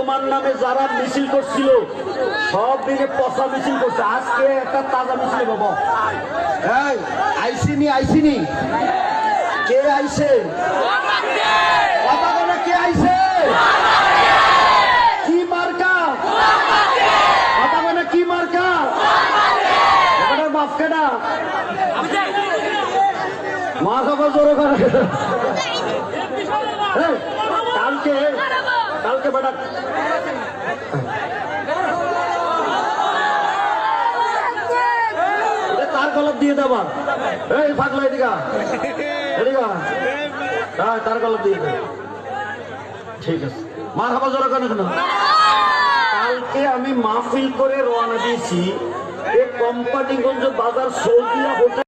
তোমার নামে যারা মিছিল করছিল সব দিনে পচা মিছিল করছে, আজকে একটা তাজা মিছিল বাবা। এই আইসিনি কে আইছে? কথা বলে কে আইছে? কি মার্কা? কথা বলে কি মার্কা? এবারে মাফ কেনা মা খাবার জোরে করে। কালকে বেটা তার কলপ দিয়ে দেবা। এই ফাঁকলো এদিকা তার কলপ দিয়ে দেবে। ঠিক আছে, মা খাবার জোরে করে কেন? কালকে আমি মাহফিল করে রওনা দিয়েছি, এই কোম্পানিগঞ্জ বাজার সৌদিয়া হোটেল